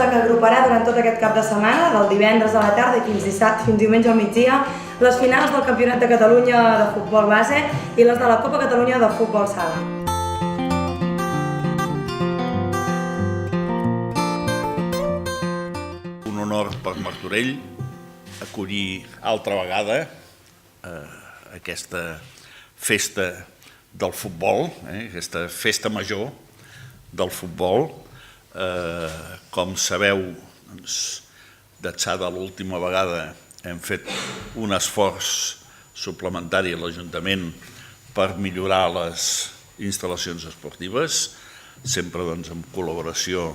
que agruparà durant tot aquest cap de setmana, del divendres a la tarda i fins diumenge al migdia, les finals del Campionat de Catalunya de futbol base i les de la Copa Catalunya de futbol sala. Un honor per Martorell acollir altra vegada aquesta festa del futbol, aquesta festa major del futbol. Com sabeu, d'ençà de l'última vegada hem fet un esforç suplementari a l'Ajuntament per millorar les instal·lacions esportives, sempre en col·laboració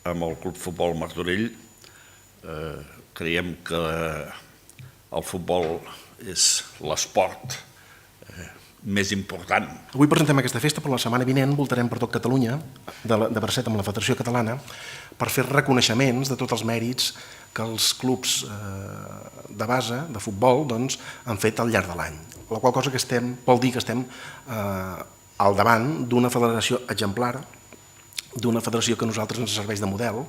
amb el Club Futbol Martorell. Creiem que el futbol és l'esport més important. Avui presentem aquesta festa, però la setmana vinent voltarem per tot Catalunya, de bracet amb la Federació Catalana, per fer reconeixements de tots els mèrits que els clubs de base, de futbol, han fet al llarg de l'any. La qual cosa vol dir que estem al davant d'una federació exemplar, d'una federació que a nosaltres ens serveix de model,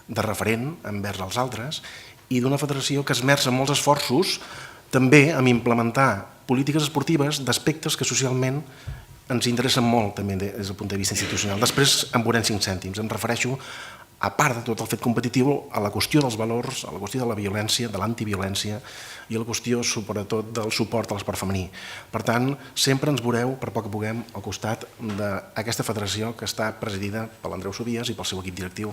de referent envers els altres, i d'una federació que esmerça molts esforços també en implementar polítiques esportives d'aspectes que socialment ens interessen molt també des del punt de vista institucional. Després en veurem 5 cèntims. Em refereixo, a part de tot el fet competitiu, a la qüestió dels valors, a la qüestió de la violència, de l'antiviolència i a la qüestió, sobretot, del suport a l'esport femení. Per tant, sempre ens veureu, per poc que puguem, al costat d'aquesta federació que està presidida per l'Andreu Sobies i pel seu equip directiu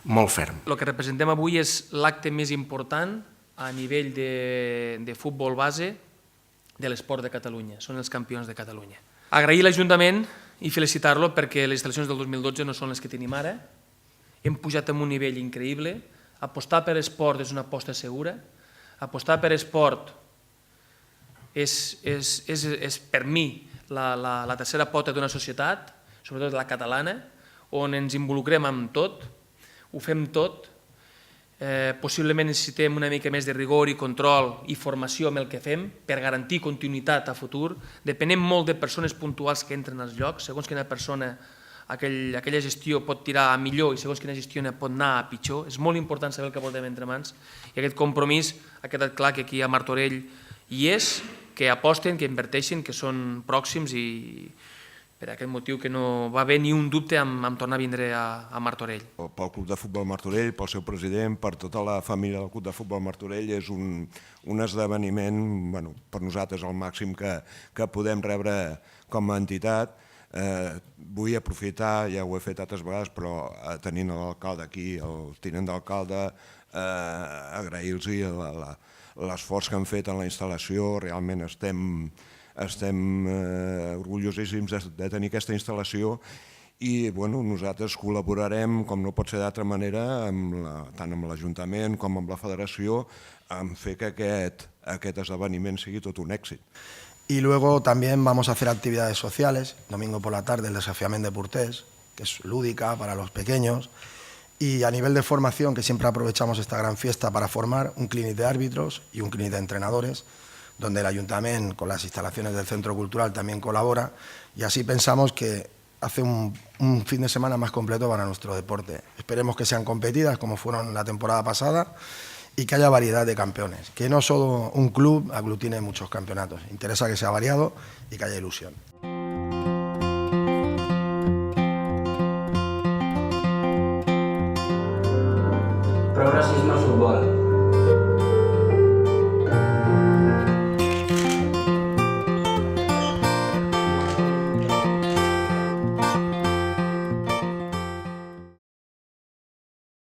molt ferm. El que representem avui és l'acte més important a nivell de futbol base de l'esport de Catalunya. Són els campions de Catalunya. Agrair l'Ajuntament i felicitar-lo perquè les instal·lacions del 2012 no són les que tenim ara. Hem pujat a un nivell increïble. Apostar per esport és una aposta segura. Apostar per esport és per mi, la tercera pota d'una societat, sobretot la catalana, on ens involucrem amb tot, ho fem tot. Possiblement necessitem una mica més de rigor i control i formació amb el que fem per garantir continuïtat a futur. Depenem molt de persones puntuals que entren als llocs. Segons quina persona aquella gestió pot tirar a millor i segons quina gestió pot anar a pitjor. És molt important saber el que portem entre mans i aquest compromís ha quedat clar que aquí a Martorell hi és, que aposten, que inverteixen, que són pròxims i per aquest motiu que no va haver ni un dubte en tornar a vindre a Martorell. Pel Club de Futbol Martorell, pel seu president, per tota la família del Club de Futbol Martorell, és un esdeveniment, per nosaltres el màxim que podem rebre com a entitat. Vull aprofitar, ja ho he fet altres vegades, però tenint l'alcalde aquí, el tinent d'alcalde, agrair-los l'esforç que han fet en la instal·lació. Realment estem orgullosíssims de tenir aquesta instal·lació i nosaltres col·laborarem, com no pot ser d'altra manera, tant amb l'Ajuntament com amb la Federació, en fer que aquest esdeveniment sigui tot un èxit. Y luego también vamos a hacer actividades sociales, domingo por la tarde el desafiament de porters, que es lúdica para los pequeños, y a nivel de formación, que siempre aprovechamos esta gran fiesta para formar un clínic de árbitros y un clínic de entrenadores, donde el Ayuntamiento con las instalaciones del Centro Cultural también colabora, y así pensamos que hace un fin de semana más completo para nuestro deporte. Esperemos que sean competidas como fueron la temporada pasada y que haya variedad de campeones, que no solo un club aglutine muchos campeonatos, interesa que sea variado y que haya ilusión. Progressisme al futbol.